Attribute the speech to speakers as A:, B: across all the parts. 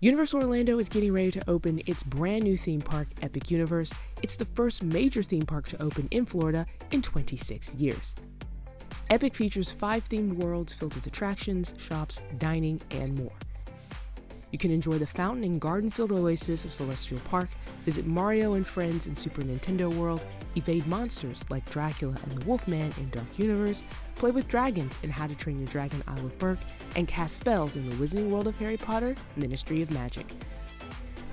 A: Universal Orlando is getting ready to open its brand new theme park, Epic Universe. It's the first major theme park to open in Florida in 26 years. Epic features 5 themed worlds filled with attractions, shops, dining, and more. You can enjoy the fountain and garden-filled oasis of Celestial Park, visit Mario and Friends in Super Nintendo World, evade monsters like Dracula and the Wolfman in Dark Universe, play with dragons in How to Train Your Dragon Isle of Berk, and cast spells in the Wizarding World of Harry Potter, Ministry of Magic.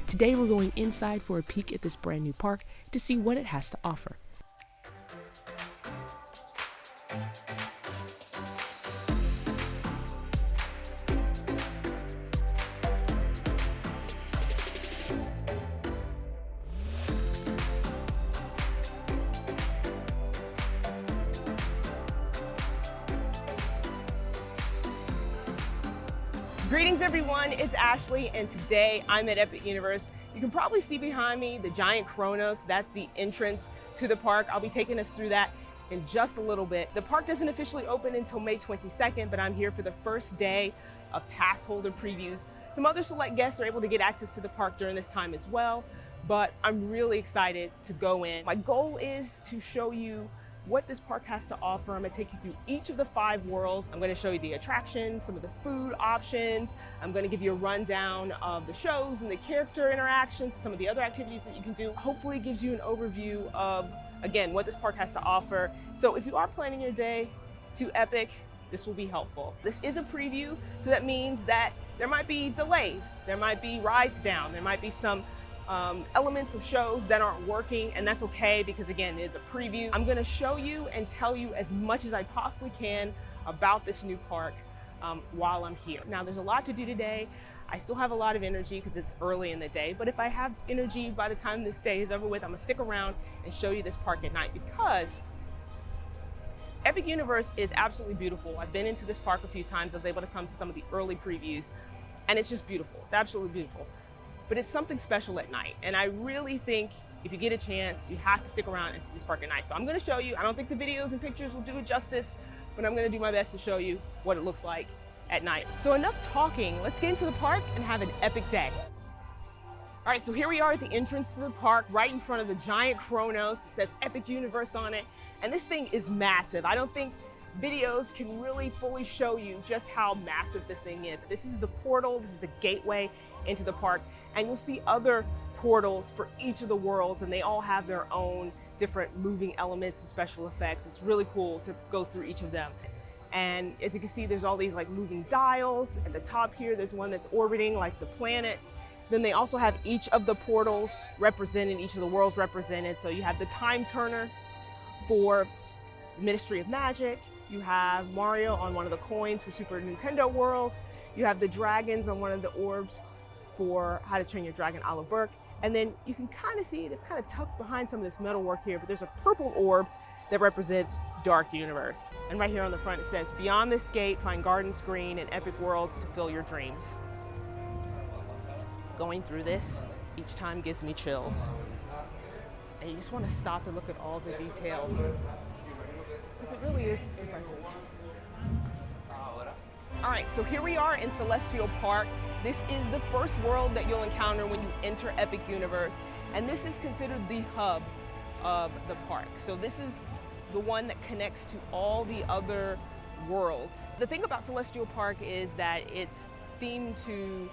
A: Today we're going inside for a peek at this brand new park to see what it has to offer.
B: Greetings everyone, it's Ashley and today I'm at Epic Universe. You can probably see behind me the giant Kronos. That's the entrance to the park. I'll be taking us through that in just a little bit. The park doesn't officially open until May 22nd, but I'm here for the first day of pass holder previews. Some other select guests are able to get access to the park during this time as well, but I'm really excited to go in. My goal is to show you what this park has to offer. I'm gonna take you through each of the 5 worlds. I'm gonna show you the attractions, some of the food options. I'm gonna give you a rundown of the shows and the character interactions, some of the other activities that you can do. Hopefully it gives you an overview of, again, what this park has to offer. So if you are planning your day to Epic, this will be helpful. This is a preview, so that means that there might be delays, there might be rides down, there might be some elements of shows that aren't working, and that's okay because again, it is a preview. I'm gonna show you and tell you as much as I possibly can about this new park while I'm here. Now, there's a lot to do today. I still have a lot of energy because it's early in the day, but if I have energy by the time this day is over with, I'm gonna stick around and show you this park at night because Epic Universe is absolutely beautiful. I've been into this park a few times. I was able to come to some of the early previews, and it's just beautiful. It's absolutely beautiful. But it's something special at night. And I really think if you get a chance, you have to stick around and see this park at night. So I'm gonna show you. I don't think the videos and pictures will do it justice, but I'm gonna do my best to show you what it looks like at night. So enough talking, let's get into the park and have an epic day. All right, so here we are at the entrance to the park, right in front of the giant Kronos. It says Epic Universe on it. And this thing is massive. I don't think videos can really fully show you just how massive this thing is. This is the portal, this is the gateway into the park, and you'll see other portals for each of the worlds, and they all have their own different moving elements and special effects. It's really cool to go through each of them. And as you can see, there's all these like moving dials. At the top here, there's one that's orbiting like the planets. Then they also have each of the portals represented, each of the worlds represented. So you have the time turner for Ministry of Magic. You have Mario on one of the coins for Super Nintendo World. You have the dragons on one of the orbs for How to Train Your Dragon Isle of Berk. And then you can kind of see it's kind of tucked behind some of this metal work here, but there's a purple orb that represents Dark Universe. And right here on the front it says, beyond this gate, find garden screen and epic worlds to fill your dreams. Going through this each time gives me chills. And you just want to stop and look at all the details, because it really is impressive. All right, so here we are in Celestial Park. This is the first world that you'll encounter when you enter Epic Universe, and this is considered the hub of the park. So this is the one that connects to all the other worlds. The thing about Celestial Park is that it's themed to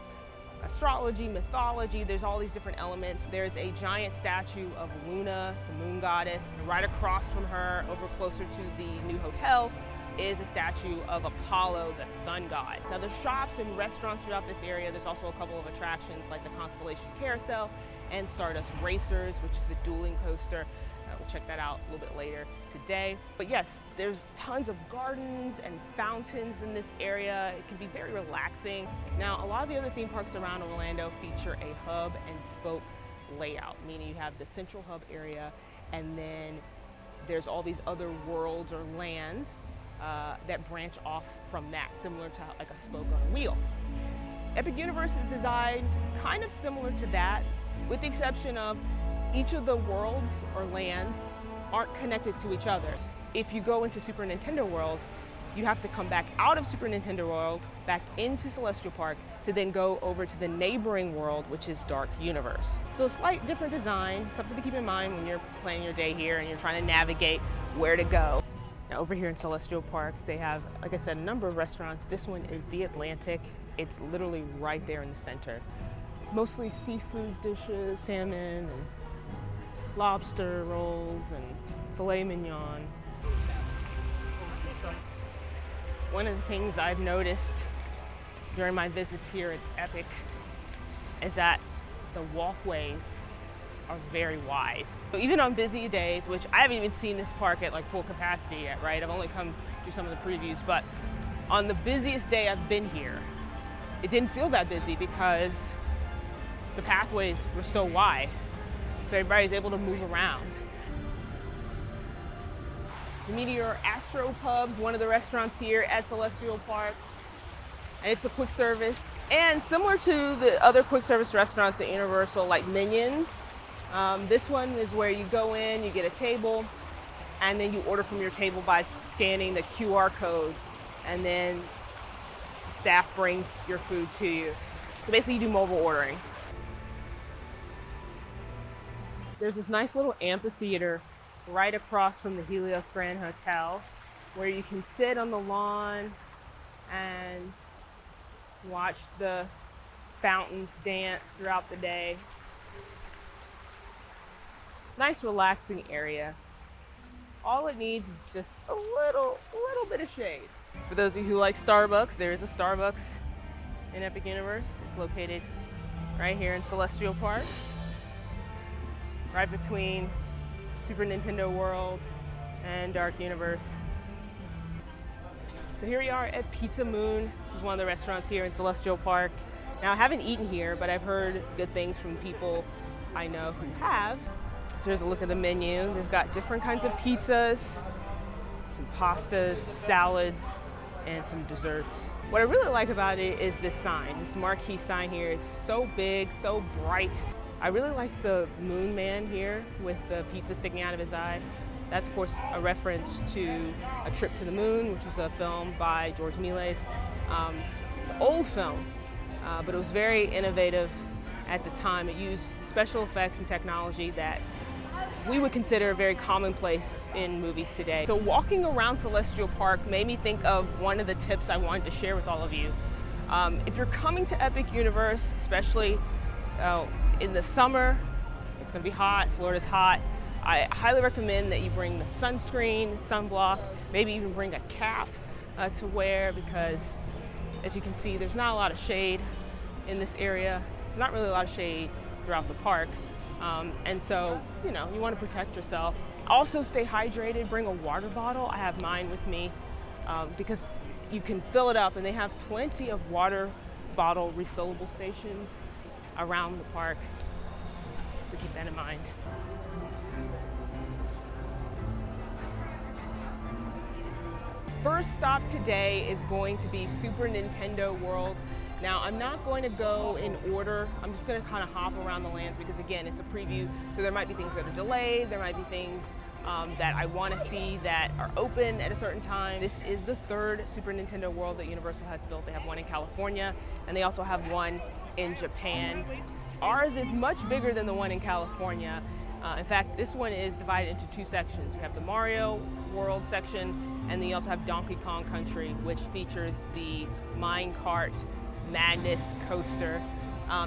B: astrology, mythology. There's all these different elements. There's a giant statue of Luna, the moon goddess, and right across from her, over closer to the new hotel, is a statue of Apollo, the sun god. Now there's shops and restaurants throughout this area. There's also a couple of attractions like the Constellation Carousel and Stardust Racers, which is the dueling coaster. We'll check that out a little bit later today. But yes, there's tons of gardens and fountains in this area. It can be very relaxing. Now, a lot of the other theme parks around Orlando feature a hub and spoke layout, meaning you have the central hub area, and then there's all these other worlds or lands that branch off from that, similar to like a spoke on a wheel. Epic Universe is designed kind of similar to that, with the exception of each of the worlds or lands aren't connected to each other. If you go into Super Nintendo World, you have to come back out of Super Nintendo World, back into Celestial Park, to then go over to the neighboring world, which is Dark Universe. So a slight different design, something to keep in mind when you're planning your day here and you're trying to navigate where to go. Now over here in Celestial Park, they have, like I said, a number of restaurants. This one is the Atlantic. It's literally right there in the center. Mostly seafood dishes, salmon and lobster rolls and filet mignon. One of the things I've noticed during my visits here at Epic is that the walkways are very wide. So even on busy days, which I haven't even seen this park at like full capacity yet, right? I've only come through some of the previews, but on the busiest day I've been here, it didn't feel that busy because the pathways were so wide. So everybody's able to move around. The Meteor Astro Pub's one of the restaurants here at Celestial Park. And it's a quick service. And similar to the other quick service restaurants at Universal, like Minions, this one is where you go in, you get a table, and then you order from your table by scanning the QR code. And then the staff brings your food to you. So basically you do mobile ordering. There's this nice little amphitheater right across from the Helios Grand Hotel where you can sit on the lawn and watch the fountains dance throughout the day. Nice relaxing area. All it needs is just a little bit of shade. For those of you who like Starbucks, there is a Starbucks in Epic Universe. It's located right here in Celestial Park, right between Super Nintendo World and Dark Universe. So here we are at Pizza Moon. This is one of the restaurants here in Celestial Park. Now I haven't eaten here, but I've heard good things from people I know who have. So here's a look at the menu. They've got different kinds of pizzas, some pastas, salads, and some desserts. What I really like about it is this sign, this marquee sign here. It's so big, so bright. I really like the Moon Man here with the pizza sticking out of his eye. That's of course a reference to A Trip to the Moon, which was a film by George Méliès. It's an old film, but it was very innovative at the time. It used special effects and technology that we would consider very commonplace in movies today. So walking around Celestial Park made me think of one of the tips I wanted to share with all of you. If you're coming to Epic Universe, especially in the summer, it's going to be hot, Florida's hot. I highly recommend that you bring the sunscreen, sunblock, maybe even bring a cap to wear, because as you can see, there's not a lot of shade in this area. There's not really a lot of shade throughout the park. And so, you know, you want to protect yourself. Also stay hydrated, bring a water bottle. I have mine with me because you can fill it up, and they have plenty of water bottle refillable stations around the park. So keep that in mind. First stop today is going to be Super Nintendo World. Now, I'm not going to go in order. I'm just going to kind of hop around the lands because, again, it's a preview. So there might be things that are delayed. There might be things that I want to see that are open at a certain time. This is the third Super Nintendo World that Universal has built. They have one in California, and they also have one in Japan. Ours is much bigger than the one in California. In fact, this one is divided into two sections. You have the Mario World section, and then you also have Donkey Kong Country, which features the Minecart Madness coaster.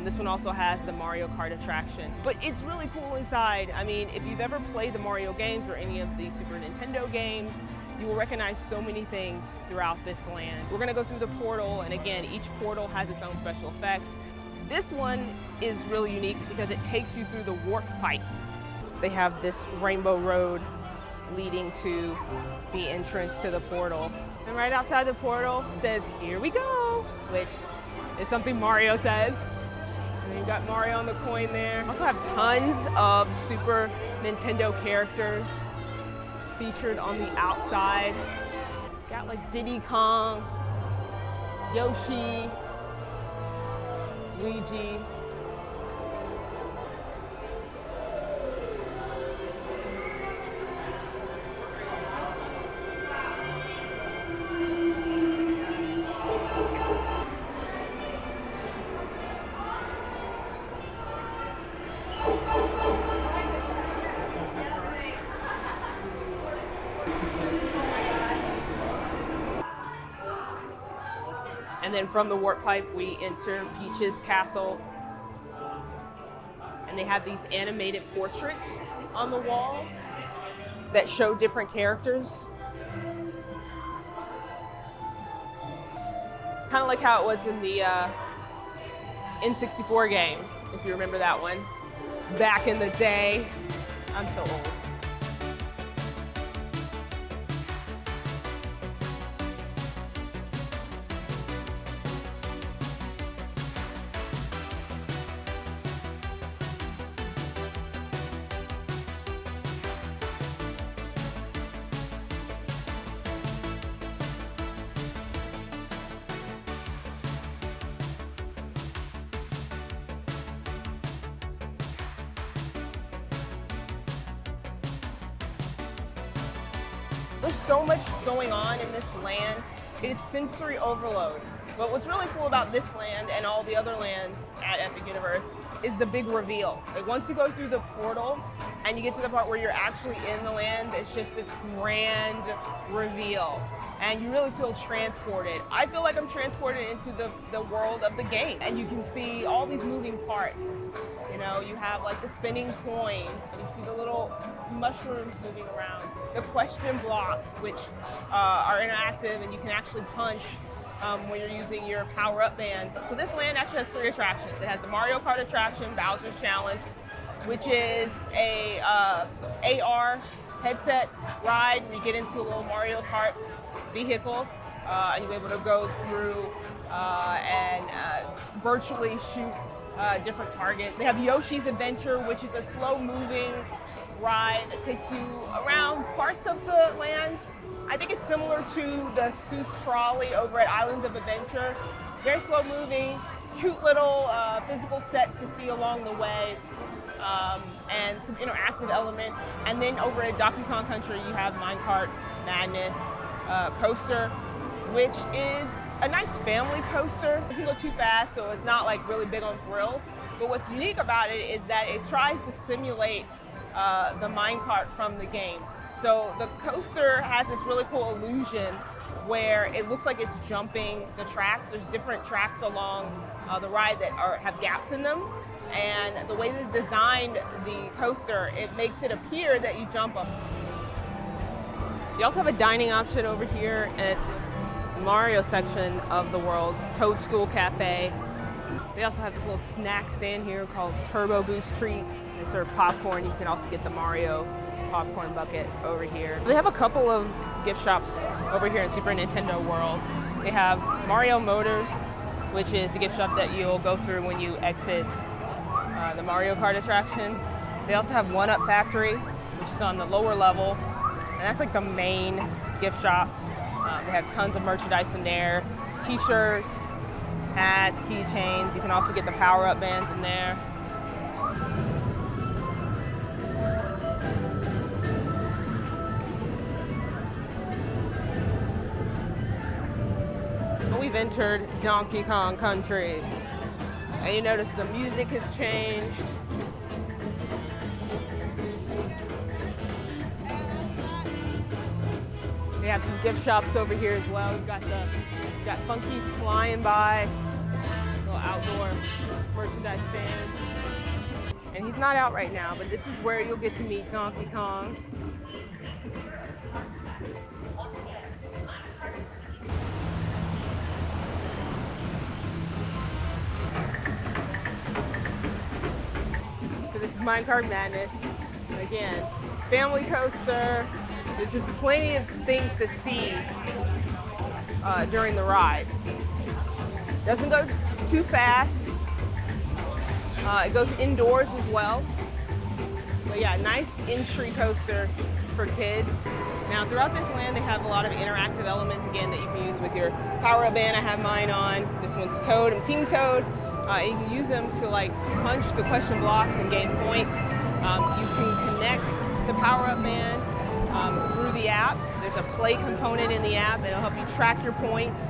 B: This one also has the Mario Kart attraction. But it's really cool inside. I mean, if you've ever played the Mario games or any of the Super Nintendo games, you will recognize so many things throughout this land. We're gonna go through the portal, and again, each portal has its own special effects. This one is really unique because it takes you through the warp pipe. They have this rainbow road leading to the entrance to the portal. And right outside the portal it says, "Here we go," which is something Mario says. And you've got Mario on the coin there. Also have tons of Super Nintendo characters featured on the outside. Got like Diddy Kong, Yoshi, Luigi. then from the warp pipe, we enter Peach's castle. And they have these animated portraits on the walls that show different characters. Kind of like how it was in the N64 game, if you remember that one. Back in the day. I'm so old. There's so much going on in this land. It is sensory overload. But what's really cool about this land and all the other lands at Epic Universe is the big reveal. Like once you go through the portal and you get to the part where you're actually in the land, it's just this grand reveal. And you really feel transported. I feel like I'm transported into the world of the game. And you can see all these moving parts. You know, you have like the spinning coins, you see the little mushrooms moving around, the question blocks, which are interactive and you can actually punch when you're using your power-up band. So this land actually has 3 attractions. It has the Mario Kart attraction, Bowser's Challenge, which is a AR headset ride where you get into a little Mario Kart vehicle and you're able to go through and virtually shoot different targets. They have Yoshi's Adventure, which is a slow-moving ride that takes you around parts of the land. I think it's similar to the Seuss Trolley over at Islands of Adventure. Very slow-moving, cute little physical sets to see along the way, and some interactive elements. And then over at Donkey Kong Country, you have Minecart Madness coaster, which is a nice family coaster. It doesn't go too fast, so it's not like really big on thrills. But what's unique about it is that it tries to simulate the minecart from the game. So the coaster has this really cool illusion where it looks like it's jumping the tracks. There's different tracks along the ride that have gaps in them. And the way they designed the coaster, it makes it appear that you jump up. You also have a dining option over here at the Mario section of the world's Toadstool Cafe. They also have this little snack stand here called Turbo Boost Treats. They serve popcorn. You can also get the Mario popcorn bucket over here. They have a couple of gift shops over here in Super Nintendo World. They have Mario Motors, which is the gift shop that you'll go through when you exit the Mario Kart attraction. They also have One Up Factory, which is on the lower level. And that's like the main gift shop. They have tons of merchandise in there. T-shirts, hats, keychains. You can also get the power-up bands in there. We've entered Donkey Kong Country. And you notice the music has changed. We have some gift shops over here as well. We've got Funky's flying by, little outdoor merchandise stand. And he's not out right now, but this is where you'll get to meet Donkey Kong. So this is Minecart Madness. Again, family coaster. There's just plenty of things to see during the ride. Doesn't go too fast. It goes indoors as well. But yeah, nice entry coaster for kids. Now throughout this land they have a lot of interactive elements again that you can use with your power-up band. I have mine on. This one's Toad. I'm Team Toad. You can use them to like punch the question blocks and gain points. You can connect the power-up band through the app. There's a play component in the app that'll help you track your points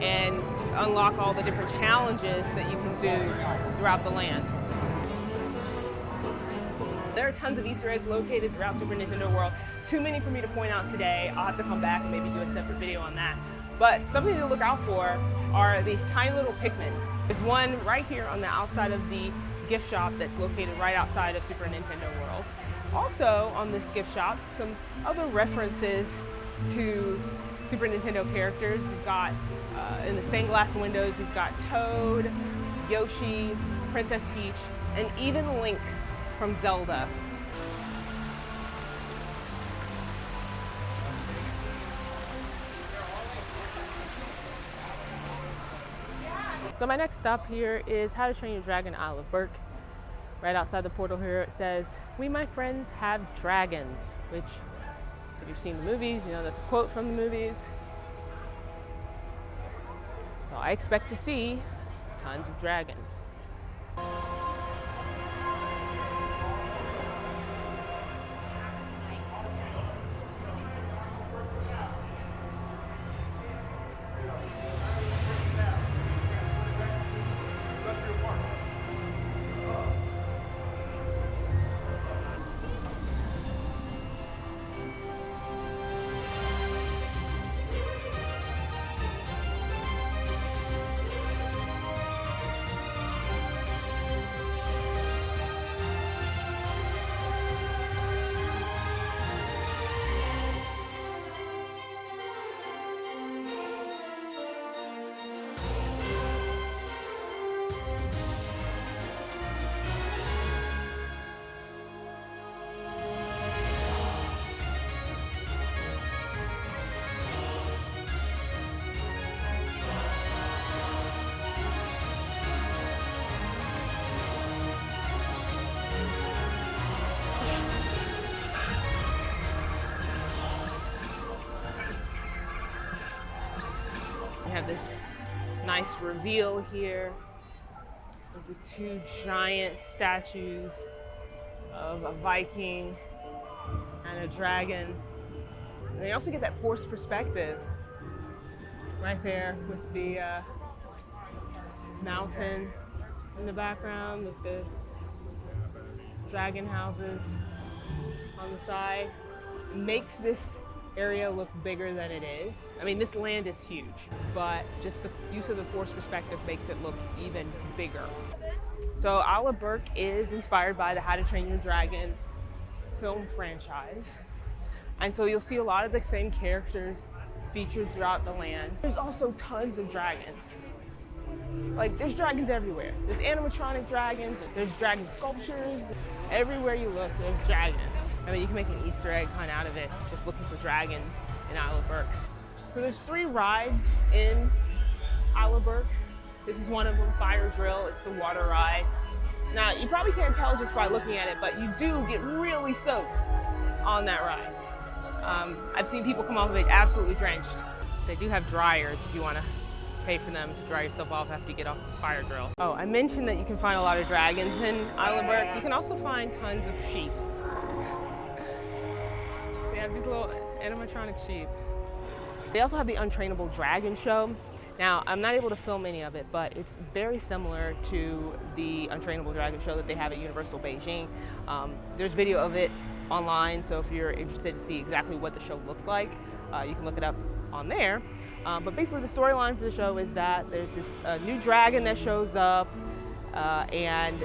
B: and unlock all the different challenges that you can do throughout the land. There are tons of Easter eggs located throughout Super Nintendo World. Too many for me to point out today. I'll have to come back and maybe do a separate video on that. But something to look out for are these tiny little Pikmin. There's one right here on the outside of the gift shop that's located right outside of Super Nintendo World. Also on this gift shop, some other references to Super Nintendo characters. You've got, in the stained glass windows, you've got Toad, Yoshi, Princess Peach, and even Link from Zelda. So my next stop here is How to Train Your Dragon Isle of Berk. Right outside the portal here it says, "We, my friends, have dragons," which, if you've seen the movies, you know that's a quote from the movies. So I expect to see tons of dragons. We have this nice reveal here of the two giant statues of a Viking and a dragon. And you also get that forced perspective right there with the mountain in the background with the dragon houses on the side. It makes this area look bigger than it is. I mean, this land is huge, but just the use of the forced perspective makes it look even bigger. So Isle of Berk is inspired by the How to Train Your Dragon film franchise. And so you'll see a lot of the same characters featured throughout the land. There's also tons of dragons. Like, there's dragons everywhere. There's animatronic dragons, there's dragon sculptures. Everywhere you look, there's dragons. I mean, you can make an Easter egg hunt out of it, just looking for dragons in Isle of Berk. So there's 3 rides in Isle of Berk. This is one of them, Fire Drill. It's the water ride. Now, you probably can't tell just by looking at it, but you do get really soaked on that ride. I've seen people come off of it absolutely drenched. They do have dryers if you want to pay for them to dry yourself off after you get off the Fire Drill. Oh, I mentioned that you can find a lot of dragons in Isle of Berk. You can also find tons of sheep. They have these little animatronic sheep. They also have the Untrainable Dragon show. Now, I'm not able to film any of it, but it's very similar to the Untrainable Dragon show that they have at Universal Beijing. There's video of it online, so if you're interested to see exactly what the show looks like, you can look it up on there. But basically the storyline for the show is that there's this new dragon that shows up, and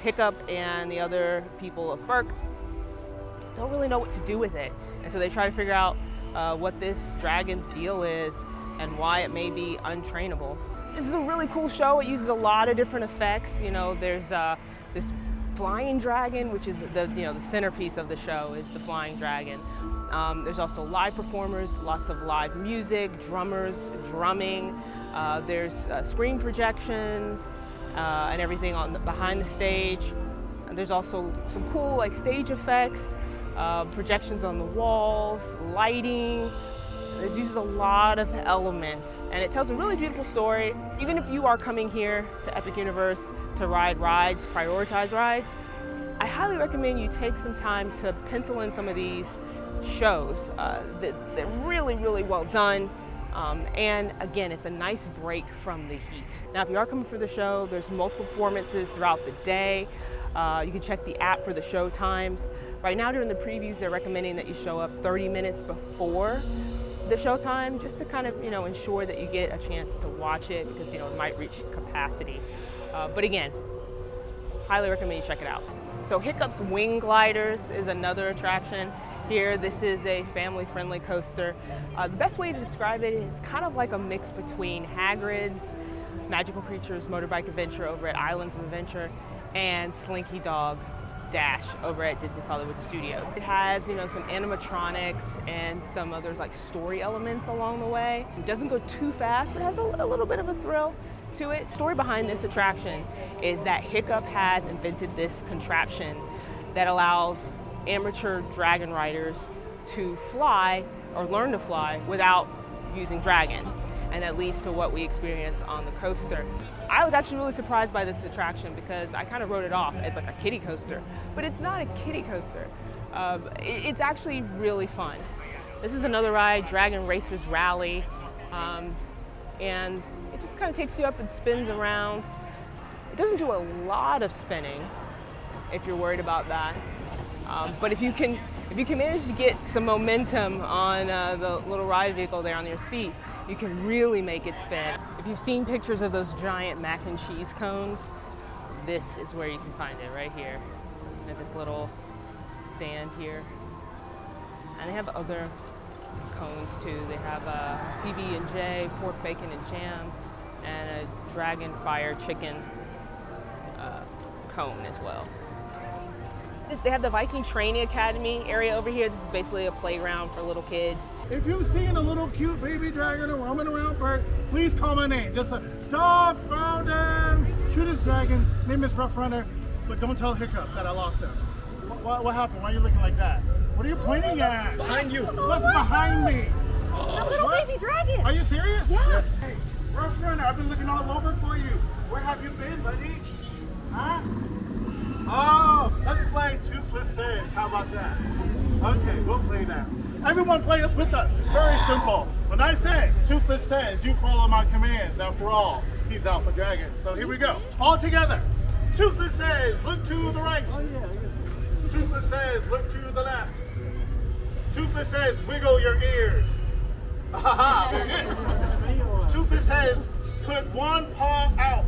B: Hiccup and the other people of Berk don't really know what to do with it. And so they try to figure out what this dragon's deal is and why it may be untrainable. This is a really cool show. It uses a lot of different effects. You know, there's this flying dragon, which is the centerpiece of the show is the flying dragon. There's also live performers, lots of live music, drummers, drumming. There's screen projections and everything behind the stage. And there's also some cool stage effects, projections on the walls, lighting. It uses a lot of elements, and it tells a really beautiful story. Even if you are coming here to Epic Universe to ride rides, prioritize rides, I highly recommend you take some time to pencil in some of these shows. They're really, really well done. And again, it's a nice break from the heat. Now, if you are coming for the show, there's multiple performances throughout the day. You can check the app for the show times. Right now during the previews, they're recommending that you show up 30 minutes before the showtime just to kind of, ensure that you get a chance to watch it because, it might reach capacity. But again, highly recommend you check it out. So Hiccup's Wing Gliders is another attraction here. This is a family-friendly coaster. The best way to describe it is kind of like a mix between Hagrid's Magical Creatures Motorbike Adventure over at Islands of Adventure and Slinky Dog Dash over at Disney's Hollywood Studios. It has, some animatronics and some other like story elements along the way. It doesn't go too fast, but it has a little bit of a thrill to it. The story behind this attraction is that Hiccup has invented this contraption that allows amateur dragon riders to fly or learn to fly without using dragons. And that leads to what we experience on the coaster. I was actually really surprised by this attraction because I kind of wrote it off as like a kiddie coaster, but it's not a kiddie coaster. It's actually really fun. This is another ride, Dragon Racers Rally, and it just kind of takes you up and spins around. It doesn't do a lot of spinning if you're worried about that, but if you can manage to get some momentum on the little ride vehicle there on your seat, you can really make it spin. If you've seen pictures of those giant mac and cheese cones, this is where you can find it, right here at this little stand here. And they have other cones too. They have a PB&J, pork, bacon, and jam, and a dragon fire chicken cone as well. They have the Viking Training Academy area over here. This is basically a playground for little kids.
C: If you've seen a little cute baby dragon roaming around Berk, please call my name. Just a dog found him. Cutest dragon, name is Rough Runner, but don't tell Hiccup that I lost him. What happened? Why are you looking like that? What are you pointing at? Behind you. What's behind me?
D: The little baby dragon.
C: Are you serious?
D: Yeah.
C: Yes. Hey, Rough Runner, I've been looking all over for you. Where have you been, buddy? Huh? Oh, let's play Toothless Says. How about that? Okay, we'll play that. Everyone play it with us. It's very simple. When I say Toothless Says, you follow my commands. After all, he's Alpha Dragon. So here we go. All together. Toothless Says, look to the right. Toothless Says, look to the left. Toothless Says, wiggle your ears. Ha very good. Toothless Says, put one paw out.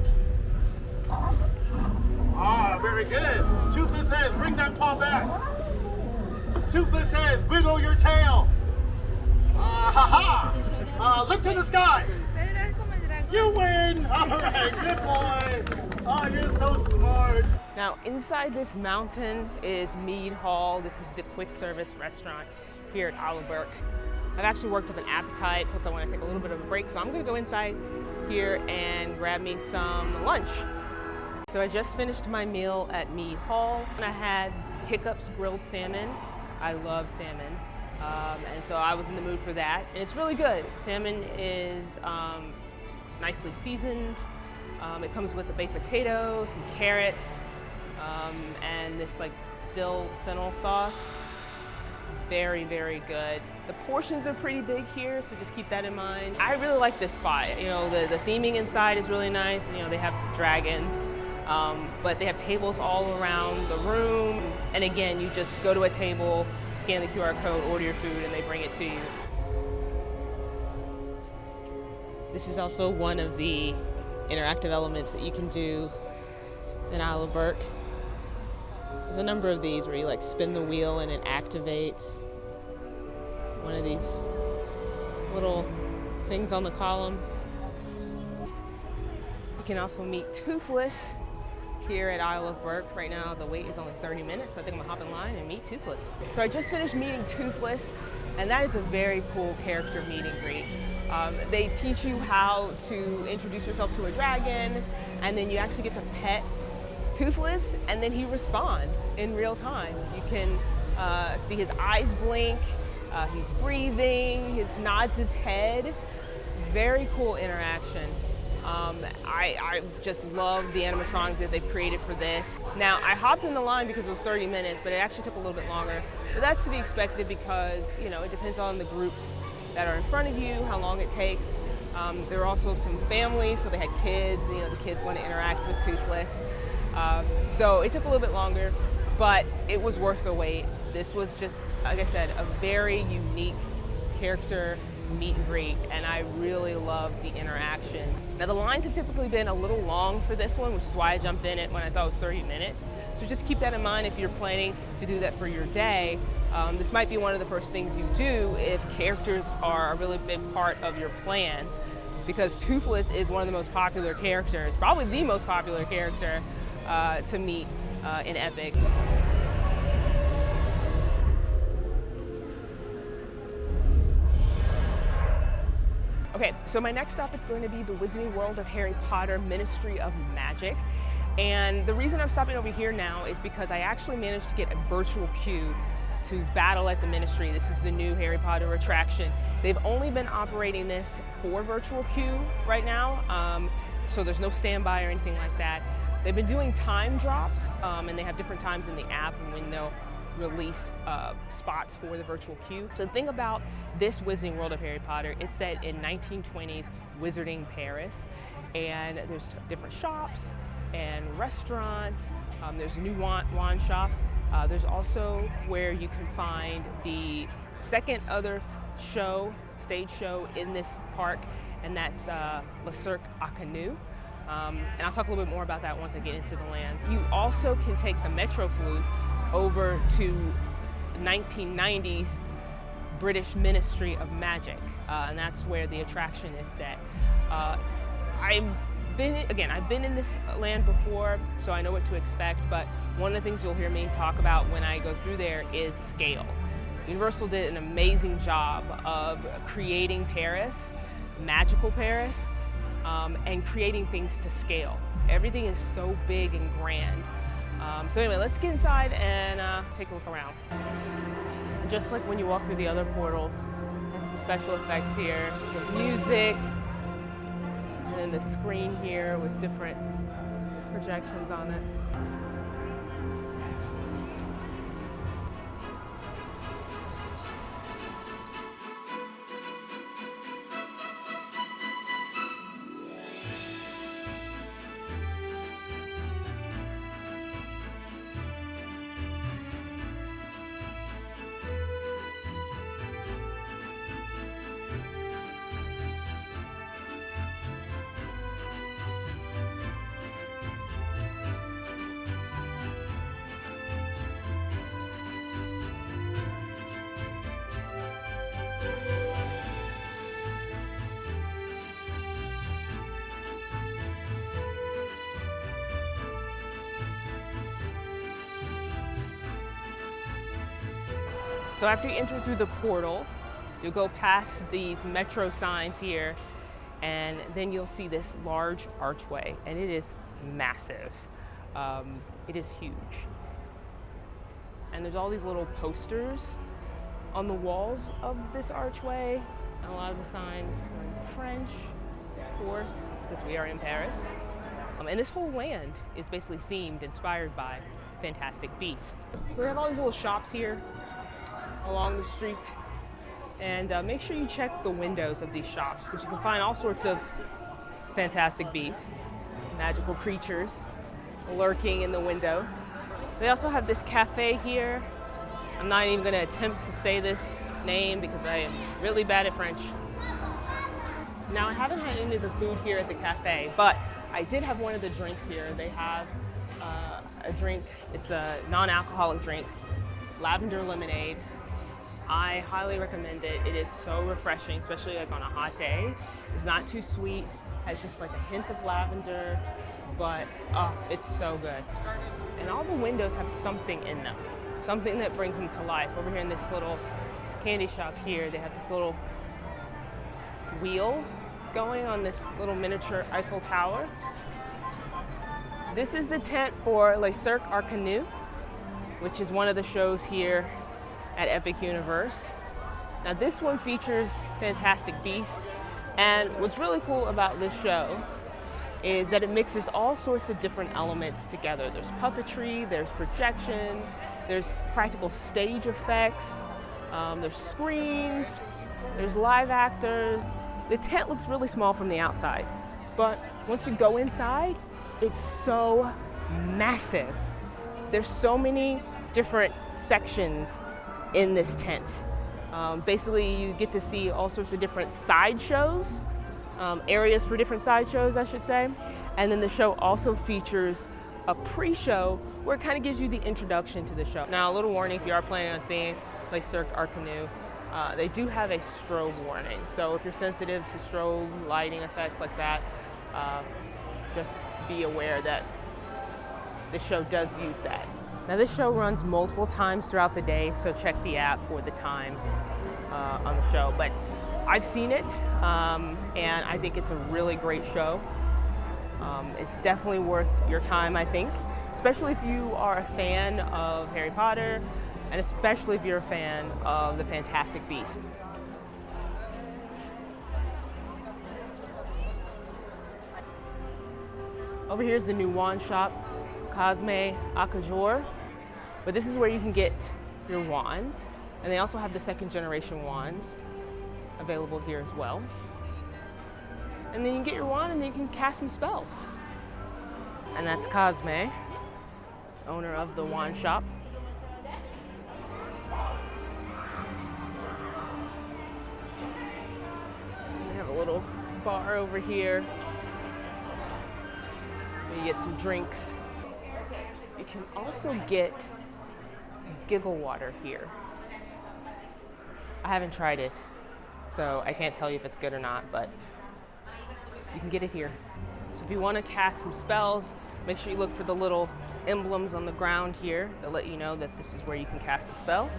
C: Ah, very good. Toothless says, bring that paw back. Toothless says, wiggle your tail. Look to the sky. You win. All right, good boy. Oh, you're so smart.
B: Now, inside this mountain is Mead Hall. This is the quick service restaurant here at Isle of Berk. I've actually worked up an appetite, plus I want to take a little bit of a break, so I'm going to go inside here and grab me some lunch. So I just finished my meal at Mead Hall, and I had Hiccup's grilled salmon. I love salmon, and so I was in the mood for that. And it's really good. Salmon is nicely seasoned. It comes with a baked potato, some carrots, and this like dill fennel sauce. Very, very good. The portions are pretty big here, so just keep that in mind. I really like this spot. The theming inside is really nice. They have dragons. But they have tables all around the room. And again, you just go to a table, scan the QR code, order your food, and they bring it to you. This is also one of the interactive elements that you can do in Isle of Berk. There's a number of these where you like spin the wheel and it activates one of these little things on the column. You can also meet Toothless here at Isle of Berk. Right now the wait is only 30 minutes, so I think I'm gonna hop in line and meet Toothless. So I just finished meeting Toothless, and that is a very cool character meet and greet. They teach you how to introduce yourself to a dragon, and then you actually get to pet Toothless, and then he responds in real time. You can see his eyes blink, he's breathing, he nods his head. Very cool interaction. I just love the animatronics that they've created for this. Now, I hopped in the line because it was 30 minutes, but it actually took a little bit longer. But that's to be expected because, it depends on the groups that are in front of you, how long it takes. There are also some families, so they had kids, the kids want to interact with Toothless. So it took a little bit longer, but it was worth the wait. This was just, like I said, a very unique character meet and greet, and I really love the interaction. Now the lines have typically been a little long for this one, which is why I jumped in it when I thought it was 30 minutes. So just keep that in mind if you're planning to do that for your day. This might be one of the first things you do if characters are a really big part of your plans, because Toothless is one of the most popular characters, probably the most popular character to meet in Epic. Okay, so my next stop is going to be the Wizarding World of Harry Potter Ministry of Magic. And the reason I'm stopping over here now is because I actually managed to get a virtual queue to battle at the Ministry. This is the new Harry Potter attraction. They've only been operating this for virtual queue right now, so there's no standby or anything like that. They've been doing time drops, and they have different times in the app when they'll release spots for the virtual queue. So the thing about this Wizarding World of Harry Potter, it's set in 1920s Wizarding Paris, and there's different shops and restaurants. There's a new wand shop. There's also where you can find the second other stage show in this park, and that's Le Cirque à Canoe. And I'll talk a little bit more about that once I get into the lands. You also can take the Metro Flute over to 1990s British Ministry of Magic, and that's where the attraction is set. I've been in this land before, so I know what to expect, but one of the things you'll hear me talk about when I go through there is scale. Universal did an amazing job of creating Paris, magical Paris, and creating things to scale. Everything is so big and grand. So anyway, let's get inside and take a look around. Just like when you walk through the other portals, there's some special effects here with music, and then the screen here with different projections on it. So after you enter through the portal, you'll go past these metro signs here, and then you'll see this large archway, and it is massive. It is huge. And there's all these little posters on the walls of this archway. And a lot of the signs are in French, of course, because we are in Paris. And this whole land is basically themed, inspired by Fantastic Beasts. So they have all these little shops here along the street, and make sure you check the windows of these shops, because you can find all sorts of fantastic beasts, magical creatures lurking in the window. They also have this cafe here. I'm not even going to attempt to say this name because I am really bad at French. Now, I haven't had any of the food here at the cafe, but I did have one of the drinks here. They have a drink, it's a non-alcoholic drink, lavender lemonade. I highly recommend it. It is so refreshing, especially like on a hot day. It's not too sweet, has just like a hint of lavender, but it's so good. And all the windows have something in them, something that brings them to life. Over here in this little candy shop here, they have this little wheel going on this little miniature Eiffel Tower. This is the tent for Le Cirque à Canoe, which is one of the shows here at Epic Universe. Now this one features Fantastic Beasts, and what's really cool about this show is that it mixes all sorts of different elements together. There's puppetry, there's projections, there's practical stage effects, there's screens, there's live actors. The tent looks really small from the outside, but once you go inside, it's so massive. There's so many different sections in this tent. Basically, you get to see all sorts of different sideshows, areas for different sideshows, I should say. And then the show also features a pre-show where it kind of gives you the introduction to the show. Now, a little warning, if you are planning on seeing like Cirque Arcanu, they do have a strobe warning. So if you're sensitive to strobe lighting effects like that, just be aware that the show does use that. Now this show runs multiple times throughout the day, so check the app for the times on the show. But I've seen it, and I think it's a really great show. It's definitely worth your time, I think, especially if you are a fan of Harry Potter, and especially if you're a fan of the Fantastic Beasts. Over here is the new wand shop, Cosme Acajor. But this is where you can get your wands. And they also have the second generation wands available here as well. And then you can get your wand and then you can cast some spells. And that's Cosme, owner of the wand shop. We have a little bar over here. You get some drinks. You can also get giggle water here. I haven't tried it, so I can't tell you if it's good or not, but you can get it here. So if you want to cast some spells, make sure you look for the little emblems on the ground here that let you know that this is where you can cast a spell.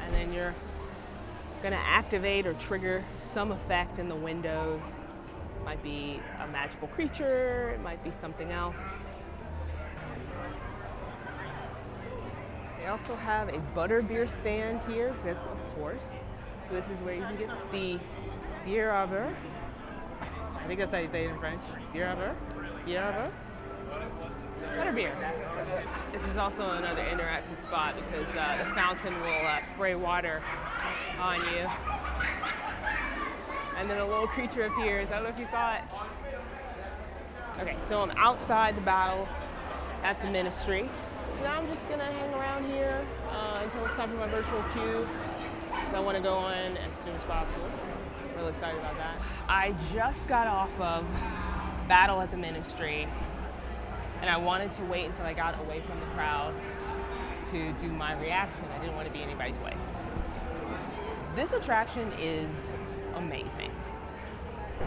B: And then you're going to activate or trigger some effect in the windows. It might be a magical creature, it might be something else. They also have a butterbeer stand here, because of course. So this is where you can get the bière à beurre. I think that's how you say it in French. Bière à beurre? Bière à beurre? Butterbeer. This is also another interactive spot because the fountain will spray water on you. And then a little creature appears. I don't know if you saw it. Okay, so I'm outside the battle at the Ministry. So now I'm just gonna hang around here until it's time for my virtual queue. So I wanna go on as soon as possible. I'm really excited about that. I just got off of battle at the Ministry, and I wanted to wait until I got away from the crowd to do my reaction. I didn't want to be in anybody's way. This attraction is amazing.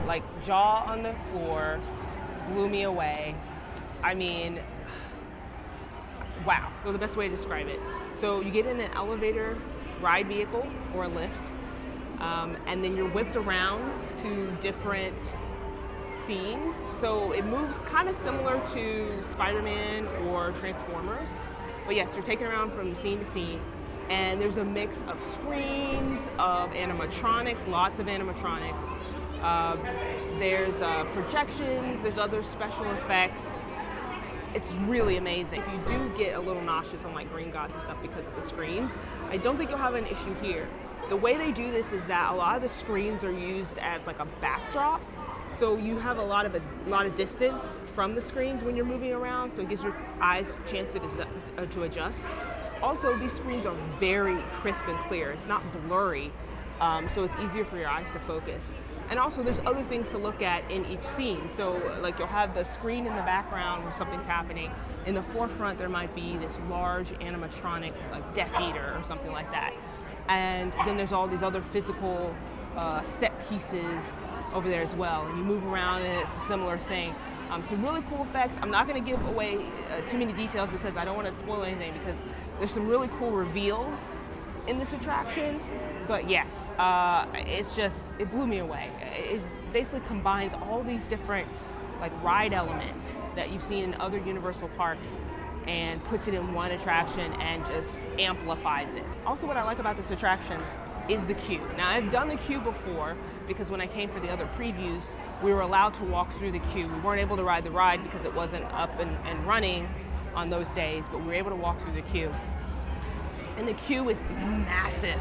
B: Like, jaw on the floor, blew me away. I mean, wow, well, the best way to describe it. So you get in an elevator ride vehicle or a lift, and then you're whipped around to different scenes. So it moves kind of similar to Spider-Man or Transformers. But yes, you're taken around from scene to scene, and there's a mix of screens, of animatronics, lots of animatronics. There's projections, there's other special effects. It's really amazing. If you do get a little nauseous on like Green Gods and stuff because of the screens, I don't think you'll have an issue here. The way they do this is that a lot of the screens are used as like a backdrop. So you have a lot of distance from the screens when you're moving around, so it gives your eyes a chance to adjust. Also, these screens are very crisp and clear. It's not blurry, so it's easier for your eyes to focus. And also, there's other things to look at in each scene. So, like, you'll have the screen in the background where something's happening. In the forefront, there might be this large animatronic, like Death Eater or something like that. And then there's all these other physical set pieces over there as well, and you move around and it's a similar thing. Some really cool effects. I'm not going to give away too many details because I don't want to spoil anything, because there's some really cool reveals in this attraction. But yes, it blew me away. It basically combines all these different like ride elements that you've seen in other Universal parks and puts it in one attraction and just amplifies it. Also, what I like about this attraction is the queue. Now, I've done the queue before because when I came for the other previews, we were allowed to walk through the queue. We weren't able to ride the ride because it wasn't up and running on those days, but we were able to walk through the queue. And the queue is massive.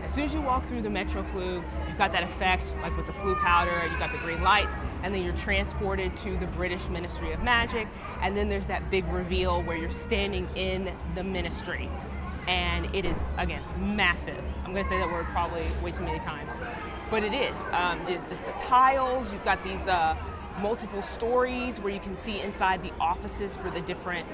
B: As soon as you walk through the Metro Flu, you've got that effect, like with the flu powder, you've got the green lights, and then you're transported to the British Ministry of Magic, and then there's that big reveal where you're standing in the Ministry. and it is, again, massive. I'm gonna say that word probably way too many times, but it is. It's just the tiles, you've got these multiple stories where you can see inside the offices for the different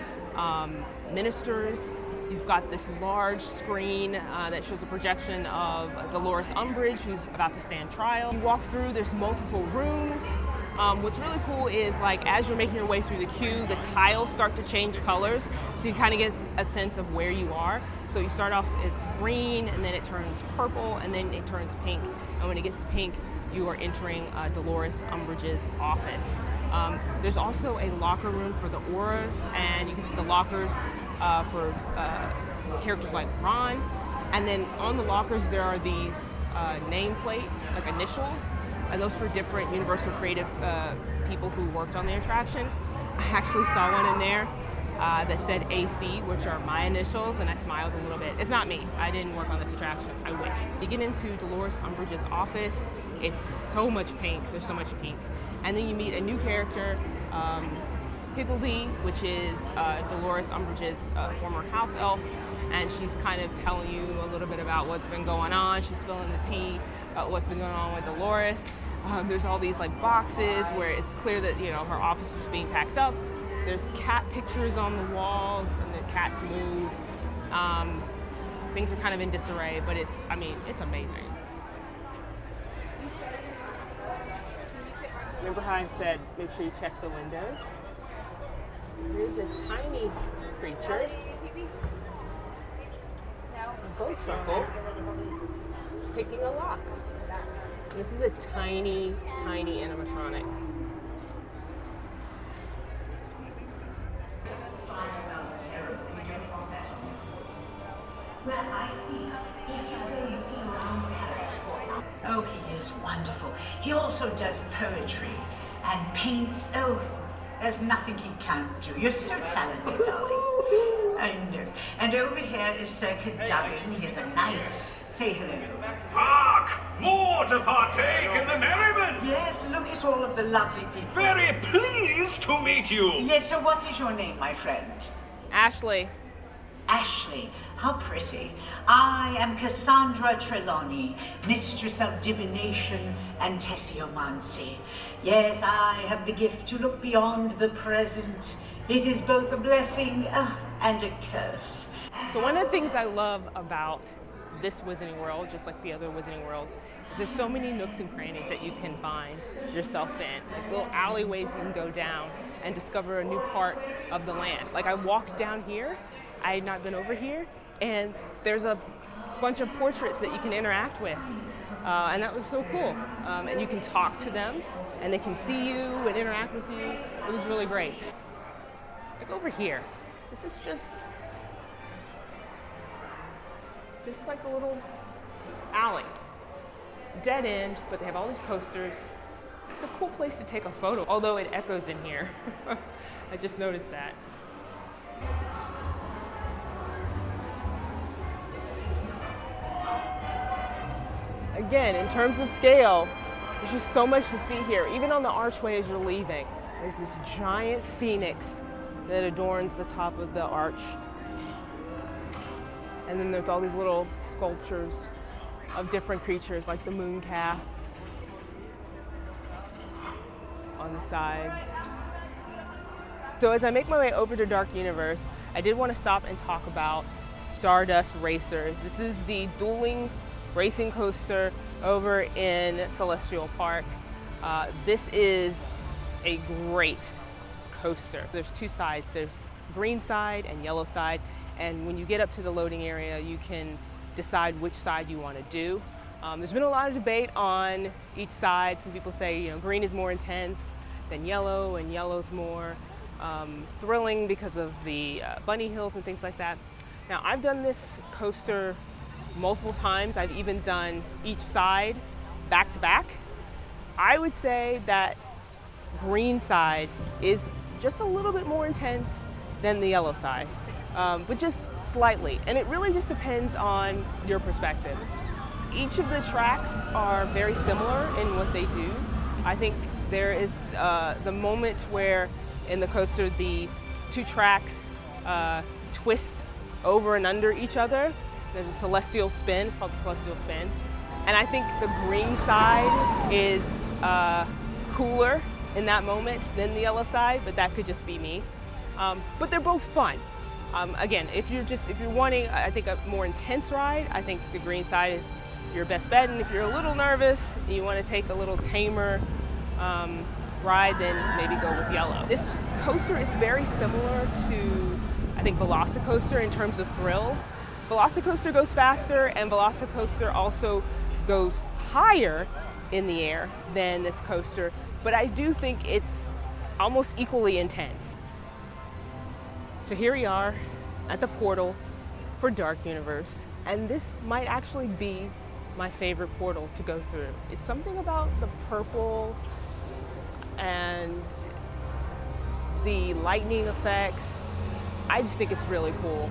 B: ministers. You've got this large screen that shows a projection of Dolores Umbridge, who's about to stand trial. You walk through, there's multiple rooms. What's really cool is, like, as you're making your way through the queue, the tiles start to change colors, so you kind of get a sense of where you are. So you start off, it's green, and then it turns purple, and then it turns pink. And when it gets pink, you are entering Dolores Umbridge's office. There's also a locker room for the auras, and you can see the lockers for characters like Ron. And then on the lockers, there are these nameplates, like initials, and those for different Universal Creative people who worked on the attraction. I actually saw one in there that said AC, which are my initials, and I smiled a little bit. It's not me, I didn't work on this attraction, I wish. You get into Dolores Umbridge's office, it's so much pink, there's so much pink. And then you meet a new character, Higgledy, which is Dolores Umbridge's former house elf, and she's kind of telling you a little bit about what's been going on. She's spilling the tea about what's been going on with Dolores. There's all these like boxes where it's clear that, you know, her office was being packed up. There's cat pictures on the walls, and the cats move. Things are kind of in disarray, but it's amazing. Remember how I said make sure you check the windows? Here's a tiny creature, a boat circle, picking a lock. This is a tiny, tiny animatronic.
E: Well, I think if you go looking around Paris for... Oh, he is wonderful. He also does poetry and paints. Oh, there's nothing he can't do. You're so talented, darling. I know. And over here is Sir Cadogan. He is a knight. Say hello.
F: Hark! More to partake in the merriment!
E: Yes, look at all of the lovely people.
F: Very pleased to meet you!
E: Yes, so what is your name, my friend?
B: Ashley.
E: Ashley, how pretty. I am Cassandra Trelawney, mistress of divination and tessiomancy. Yes, I have the gift to look beyond the present. It is both a blessing and a curse.
B: So one of the things I love about this Wizarding World, just like the other Wizarding Worlds, is there's so many nooks and crannies that you can find yourself in. Like little alleyways you can go down and discover a new part of the land. Like I walked down here, I had not been over here, and there's a bunch of portraits that you can interact with. And that was so cool. And you can talk to them, and they can see you and interact with you. It was really great. Like over here, this is just like a little alley. Dead end, but they have all these posters. It's a cool place to take a photo, although it echoes in here. I just noticed that. Again, in terms of scale, there's just so much to see here. Even on the archway as you're leaving, there's this giant phoenix that adorns the top of the arch. And then there's all these little sculptures of different creatures, like the moon calf on the sides. So as I make my way over to Dark Universe, I did want to stop and talk about Stardust Racers. This is the dueling racing coaster over in Celestial Park. This is a great coaster. There's two sides. There's green side and yellow side. And when you get up to the loading area, you can decide which side you want to do. There's been a lot of debate on each side. Some people say, you know, green is more intense than yellow, and yellow's more thrilling because of the bunny hills and things like that. Now, I've done this coaster multiple times. I've even done each side back to back. I would say that green side is just a little bit more intense than the yellow side. But just slightly. And it really just depends on your perspective. Each of the tracks are very similar in what they do. I think there is the moment where in the coaster the two tracks twist over and under each other. There's a celestial spin, it's called the celestial spin. And I think the green side is cooler in that moment than the yellow side, but that could just be me. But they're both fun. Again, if you're wanting, I think, a more intense ride, I think the green side is your best bet. And if you're a little nervous and you want to take a little tamer ride, then maybe go with yellow. This coaster is very similar to, I think, Velocicoaster in terms of thrills. Velocicoaster goes faster, and Velocicoaster also goes higher in the air than this coaster, but I do think it's almost equally intense. So here we are at the portal for Dark Universe, and this might actually be my favorite portal to go through. It's something about the purple and the lightning effects. I just think it's really cool.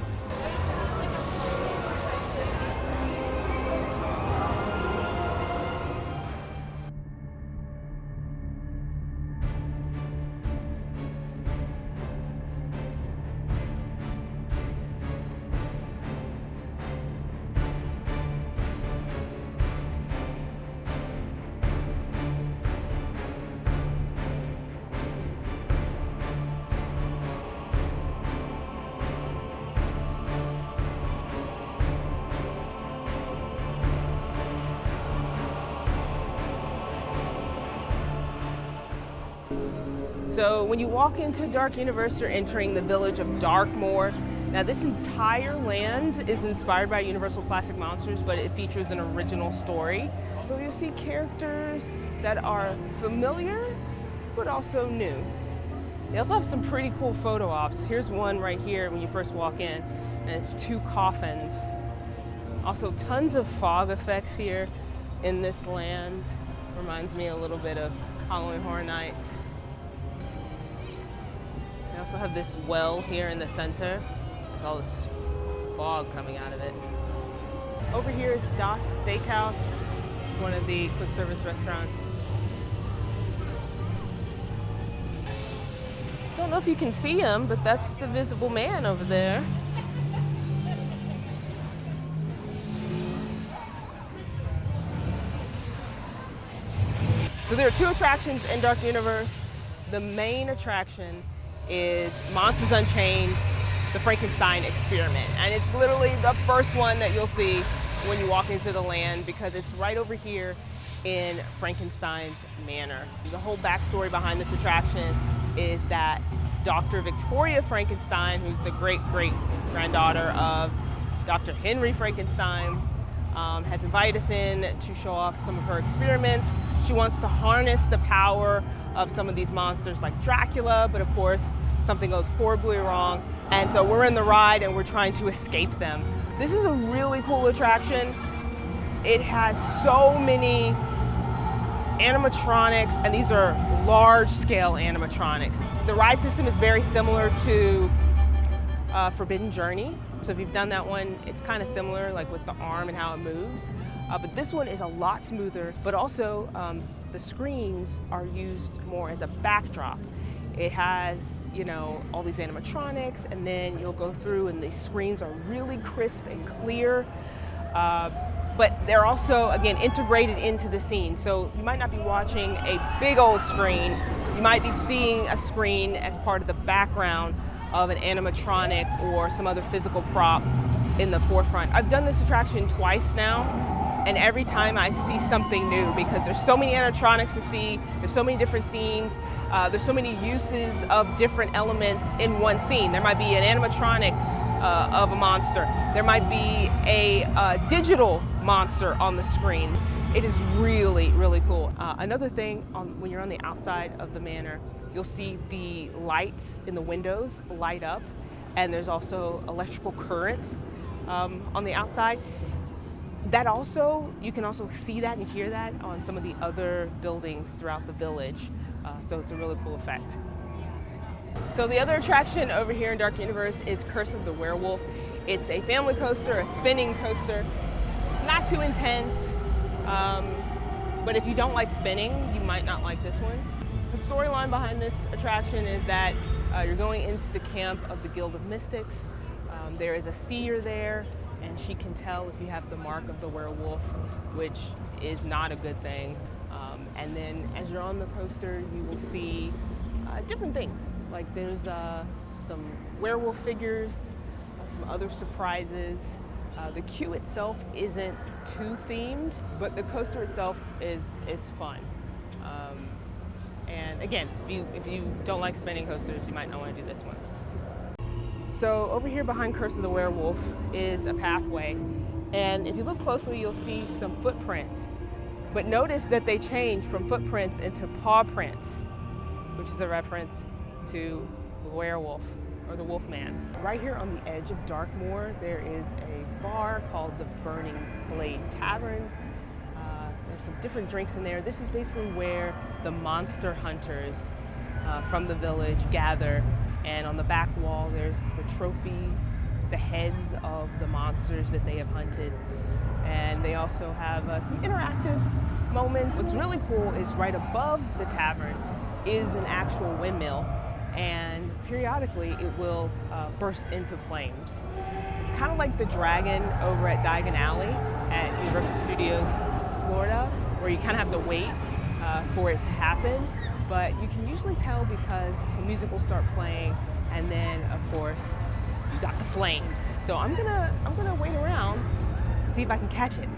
B: So when you walk into Dark Universe, you're entering the village of Darkmoor. Now this entire land is inspired by Universal Classic Monsters, but it features an original story. So you'll see characters that are familiar, but also new. They also have some pretty cool photo ops. Here's one right here when you first walk in, and it's two coffins. Also tons of fog effects here in this land. Reminds me a little bit of Halloween Horror Nights. We also have this well here in the center. There's all this fog coming out of it. Over here is Das Steakhouse. It's one of the quick service restaurants. Don't know if you can see him, but that's the Visible Man over there. So there are two attractions in Dark Universe. The main attraction is Monsters Unchained, the Frankenstein Experiment. And it's literally the first one that you'll see when you walk into the land, because it's right over here in Frankenstein's Manor. The whole backstory behind this attraction is that Dr. Victoria Frankenstein, who's the great-great-granddaughter of Dr. Henry Frankenstein, has invited us in to show off some of her experiments. She wants to harness the power of some of these monsters like Dracula, but of course, something goes horribly wrong. And so we're in the ride and we're trying to escape them. This is a really cool attraction. It has so many animatronics, and these are large-scale animatronics. The ride system is very similar to Forbidden Journey. So if you've done that one, it's kind of similar, like with the arm and how it moves. But this one is a lot smoother, but also the screens are used more as a backdrop. It has, you know, all these animatronics, and then you'll go through and the screens are really crisp and clear. But they're also, again, integrated into the scene. So you might not be watching a big old screen. You might be seeing a screen as part of the background of an animatronic or some other physical prop in the forefront. I've done this attraction twice now, and every time I see something new, because there's so many animatronics to see, there's so many different scenes, there's so many uses of different elements in one scene. There might be an animatronic of a monster. There might be a digital monster on the screen. It is really, really cool. Another thing, when you're on the outside of the manor, you'll see the lights in the windows light up, and there's also electrical currents on the outside. That also, you can also see that and hear that on some of the other buildings throughout the village. So it's a really cool effect. So the other attraction over here in Dark Universe is Curse of the Werewolf. It's a family coaster, a spinning coaster. It's not too intense, but if you don't like spinning, you might not like this one. The storyline behind this attraction is that you're going into the camp of the Guild of Mystics, There is a seer there, and she can tell if you have the mark of the werewolf, which is not a good thing. And then as you're on the coaster, you will see different things. Like there's some werewolf figures, some other surprises. The queue itself isn't too themed, but the coaster itself is fun. And again, if you don't like spinning coasters, you might not want to do this one. So over here behind Curse of the Werewolf is a pathway, and if you look closely, you'll see some footprints. But notice that they change from footprints into paw prints, which is a reference to the werewolf or the Wolfman. Right here on the edge of Darkmoor, there is a bar called the Burning Blade Tavern. There's some different drinks in there. This is basically where the monster hunters from the village gather. And on the back wall, there's the trophies, the heads of the monsters that they have hunted. And they also have some interactive moments. What's really cool is right above the tavern is an actual windmill, and periodically it will burst into flames. It's kind of like the dragon over at Diagon Alley at Universal Studios Florida, where you kind of have to wait for it to happen. But you can usually tell because some music will start playing, and then of course you got the flames. So I'm gonna wait around to see if I can catch it.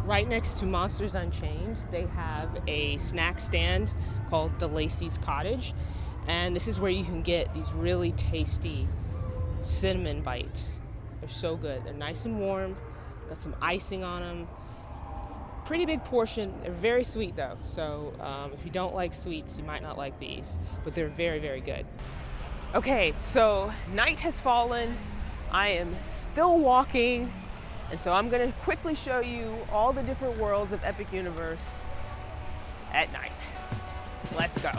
B: Right next to Monsters Unchained, they have a snack stand called DeLacy's Cottage. And this is where you can get these really tasty cinnamon bites. They're so good. They're nice and warm, got some icing on them. Pretty big portion. They're very sweet though. So if you don't like sweets, you might not like these, but they're very, very good. Okay, so night has fallen. I am still walking. And so I'm going to quickly show you all the different worlds of Epic Universe at night. Let's go.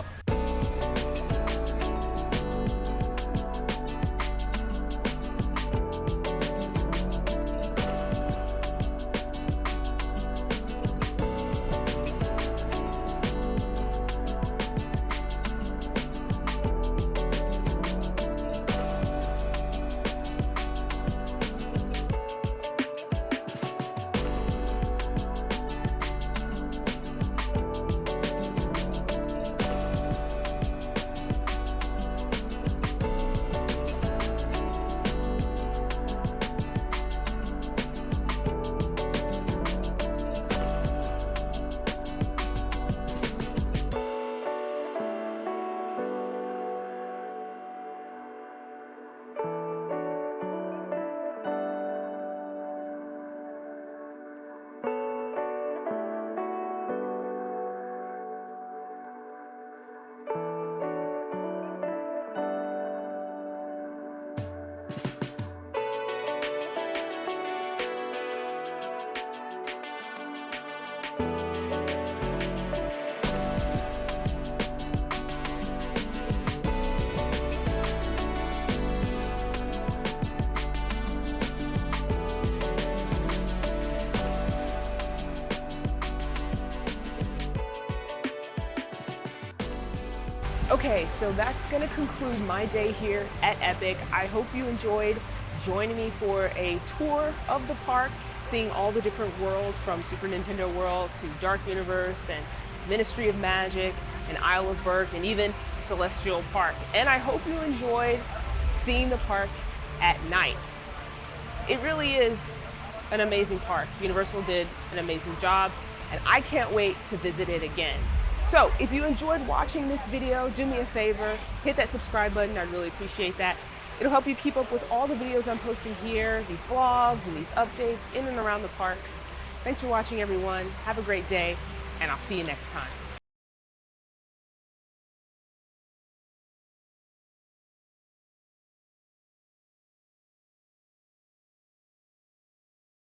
B: Okay, so that's going to conclude my day here at Epic. I hope you enjoyed joining me for a tour of the park, seeing all the different worlds from Super Nintendo World to Dark Universe and Ministry of Magic and Isle of Berk and even Celestial Park. And I hope you enjoyed seeing the park at night. it really is an amazing park. Universal did an amazing job, and I can't wait to visit it again. So if you enjoyed watching this video, do me a favor, hit that subscribe button. I'd really appreciate that. It'll help you keep up with all the videos I'm posting here, these vlogs and these updates in and around the parks. Thanks for watching, everyone. Have a great day, and I'll see you next time.